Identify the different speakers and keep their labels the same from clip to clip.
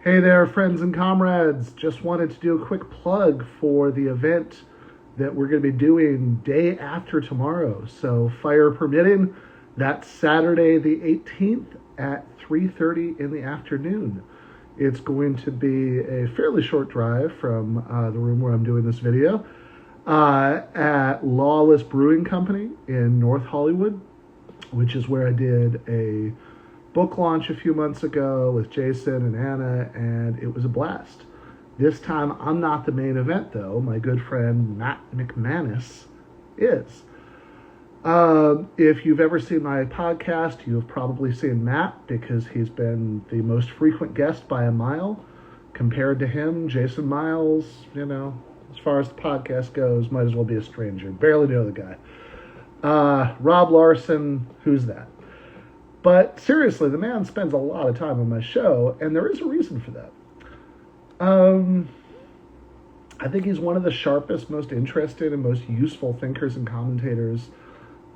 Speaker 1: Hey there, friends and comrades. Just wanted to do a quick plug for the event that we're going to be doing day after tomorrow. So, fire permitting, that's Saturday the 18th at 3:30 in the afternoon. It's going to be a fairly short drive from the room where I'm doing this video at Lawless Brewing Company in North Hollywood, which is where I did a book launch a few months ago with Jason and Anna, and it was a blast. This time, I'm not the main event, though. My good friend Matt McManus is. If you've ever seen my podcast, you've probably seen Matt because he's been the most frequent guest by a mile. Compared to him, Jason Miles, as far as the podcast goes, might as well be a stranger. Barely know the guy. Rob Larson, who's that? But seriously, the man spends a lot of time on my show, and there is a reason for that. I think he's one of the sharpest, most interested, and most useful thinkers and commentators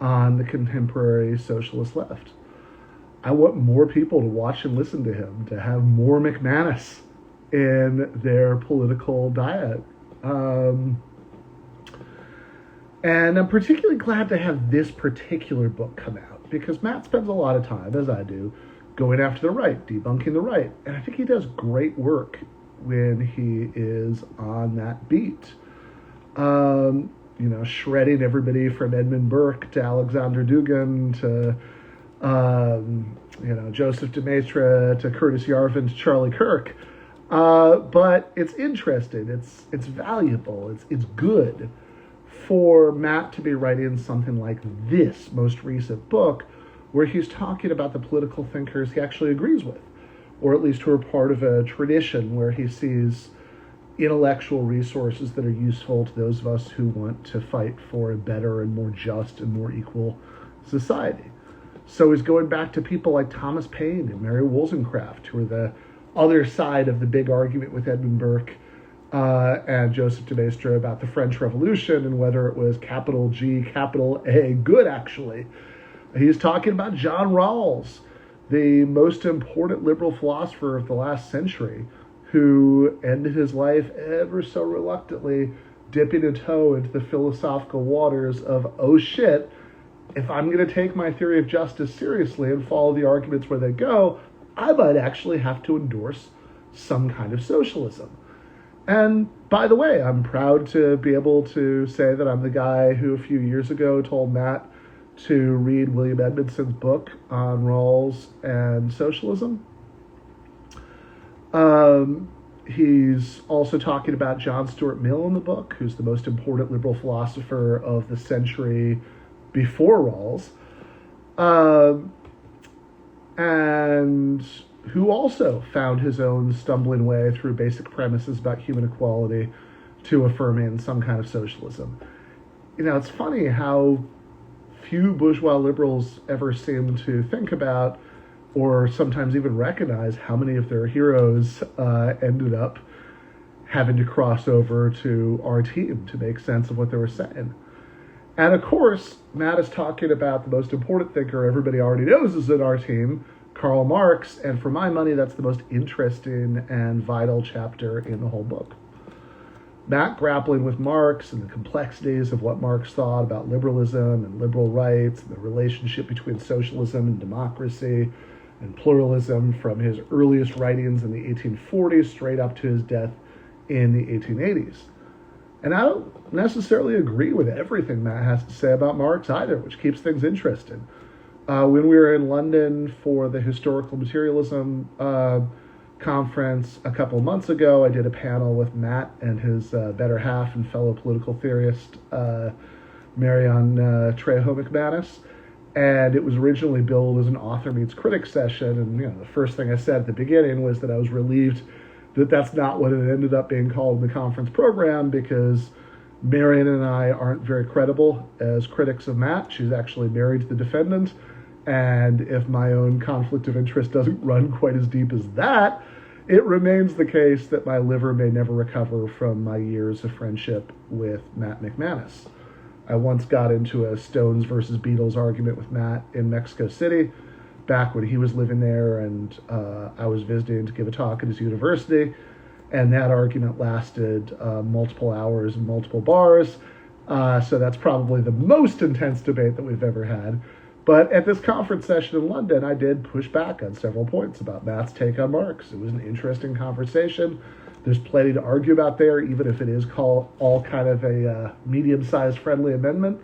Speaker 1: on the contemporary socialist left. I want more people to watch and listen to him, to have more McManus in their political diet. And I'm particularly glad to have this particular book come out, because Matt spends a lot of time, as I do, going after the right, debunking the right. And I think he does great work when he is on that beat. Shredding everybody from Edmund Burke to Alexander Dugin to, Joseph DeMaistre to Curtis Yarvin to Charlie Kirk. But it's interesting. It's valuable. It's good for Matt to be writing something like this most recent book, where he's talking about the political thinkers he actually agrees with, or at least who are part of a tradition where he sees intellectual resources that are useful to those of us who want to fight for a better and more just and more equal society. So he's going back to people like Thomas Paine and Mary Wollstonecraft, who are the other side of the big argument with Edmund Burke and Joseph DeMaistre about the French Revolution and whether it was capital G, capital A, good actually. He's talking about John Rawls, the most important liberal philosopher of the last century, who ended his life ever so reluctantly dipping a toe into the philosophical waters of, oh shit, if I'm going to take my theory of justice seriously and follow the arguments where they go, I might actually have to endorse some kind of socialism. And by the way, I'm proud to be able to say that I'm the guy who a few years ago told Matt to read William Edmondson's book on Rawls and socialism. He's also talking about John Stuart Mill in the book, who's the most important liberal philosopher of the century before Rawls, and who also found his own stumbling way through basic premises about human equality to affirming some kind of socialism. It's funny how few bourgeois liberals ever seem to think about or sometimes even recognize how many of their heroes ended up having to cross over to our team to make sense of what they were saying. And of course, Matt is talking about the most important thinker everybody already knows is in our team, Karl Marx, and for my money, that's the most interesting and vital chapter in the whole book. Matt grappling with Marx and the complexities of what Marx thought about liberalism and liberal rights and the relationship between socialism and democracy and pluralism from his earliest writings in the 1840s straight up to his death in the 1880s. And I don't necessarily agree with everything Matt has to say about Marx either, which keeps things interesting. When we were in London for the historical materialism conference a couple of months ago, I did a panel with Matt and his better half and fellow political theorist, Marion Trejo McManus. And it was originally billed as an author meets critic session. And the first thing I said at the beginning was that I was relieved that that's not what it ended up being called in the conference program, because Marion and I aren't very credible as critics of Matt. She's actually married to the defendant. And if my own conflict of interest doesn't run quite as deep as that, it remains the case that my liver may never recover from my years of friendship with Matt McManus. I once got into a Stones versus Beatles argument with Matt in Mexico City, back when he was living there, and I was visiting to give a talk at his university, and that argument lasted multiple hours in multiple bars. So that's probably the most intense debate that we've ever had. But at this conference session in London, I did push back on several points about Matt's take on Marx. It was an interesting conversation. There's plenty to argue about there, even if it is all kind of a medium-sized friendly amendment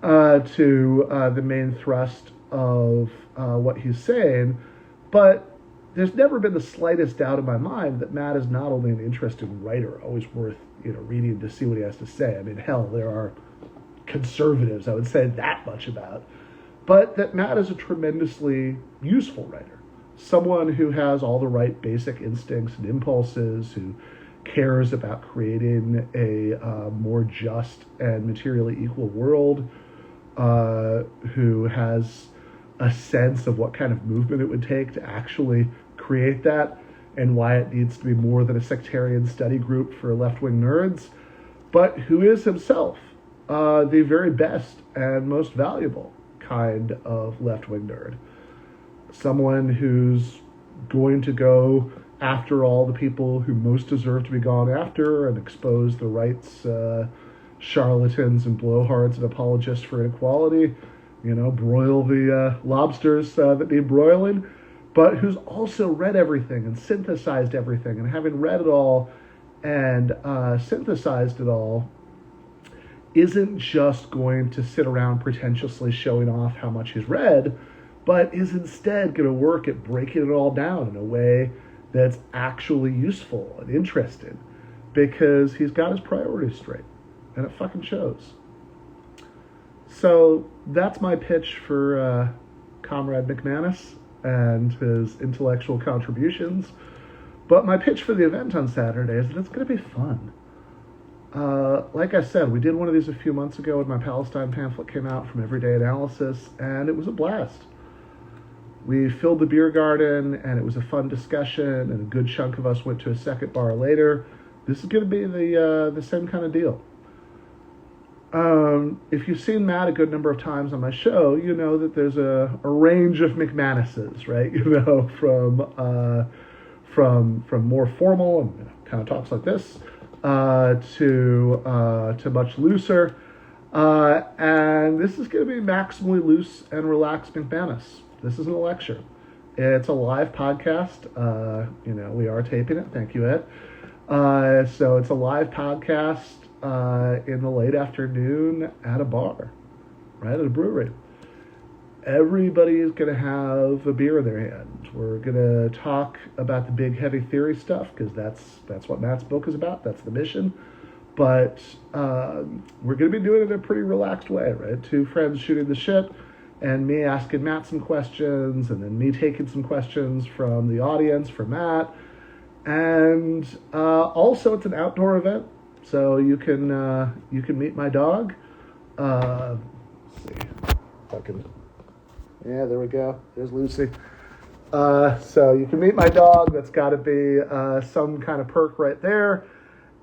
Speaker 1: to the main thrust of what he's saying. But there's never been the slightest doubt in my mind that Matt is not only an interesting writer, always worth reading to see what he has to say. I mean, hell, there are conservatives I would say that much about. But that Matt is a tremendously useful writer. Someone who has all the right basic instincts and impulses, who cares about creating a more just and materially equal world, who has a sense of what kind of movement it would take to actually create that, and why it needs to be more than a sectarian study group for left-wing nerds, but who is himself the very best and most valuable kind of left-wing nerd. Someone who's going to go after all the people who most deserve to be gone after and expose the right's charlatans and blowhards and apologists for inequality, broil the lobsters that need broiling, but who's also read everything and synthesized everything, and having read it all and synthesized it all, isn't just going to sit around pretentiously showing off how much he's read, but is instead going to work at breaking it all down in a way that's actually useful and interesting, because he's got his priorities straight, and it fucking shows. So that's my pitch for Comrade McManus and his intellectual contributions. But my pitch for the event on Saturday is that it's going to be fun. Like I said, we did one of these a few months ago when my Palestine pamphlet came out from Everyday Analysis, and it was a blast. We filled the beer garden, and it was a fun discussion, and a good chunk of us went to a second bar later. This is going to be the same kind of deal. If you've seen Matt a good number of times on my show, you know that there's a range of McManuses, right? From more formal and kind of talks like this to much looser. And this is going to be maximally loose and relaxed McManus. This isn't a lecture. It's a live podcast. We are taping it. Thank you, Ed. So it's a live podcast in the late afternoon at a bar, right, at a brewery. Everybody is going to have a beer in their hand. We're going to talk about the big heavy theory stuff, because that's what Matt's book is about. That's the mission. But we're going to be doing it in a pretty relaxed way, right? Two friends shooting the shit, and me asking Matt some questions, and then me taking some questions from the audience for Matt. And also, it's an outdoor event. So you can meet my dog. Let's see. Yeah, there we go. There's Lucy. So you can meet my dog. That's got to be some kind of perk right there.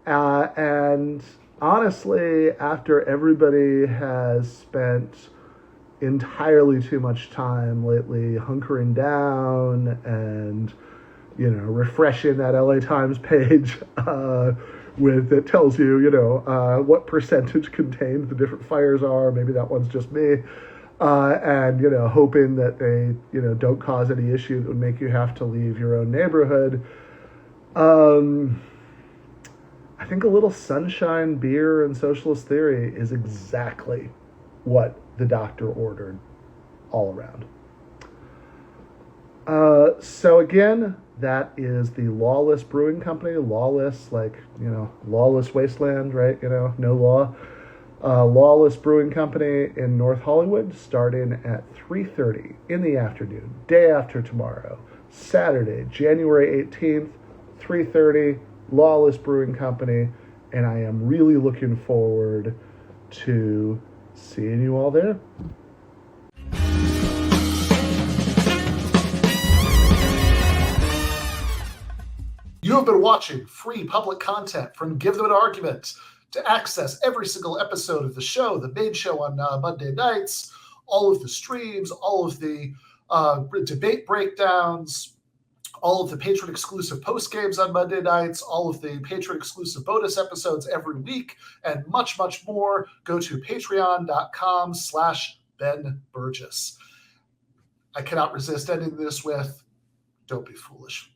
Speaker 1: And honestly, after everybody has spent entirely too much time lately hunkering down and refreshing that LA Times page that tells you, what percentage contained the different fires are. Maybe that one's just me. And, hoping that they, don't cause any issue that would make you have to leave your own neighborhood. I think a little sunshine, beer, and socialist theory is exactly what the doctor ordered all around. So again, that is the Lawless Brewing Company. Lawless, lawless wasteland, right? No law. Lawless Brewing Company in North Hollywood, starting at 3:30 in the afternoon, day after tomorrow, Saturday, January 18th, 3:30, Lawless Brewing Company, and I am really looking forward to seeing you all there.
Speaker 2: You have been watching free public content from Give Them an Argument. To access every single episode of the show, the main show on Monday nights, all of the streams, all of the debate breakdowns, all of the patron-exclusive post-games on Monday nights, all of the patron-exclusive bonus episodes every week, and much, much more. Go to patreon.com/Ben Burgis. I cannot resist ending this with, don't be foolish.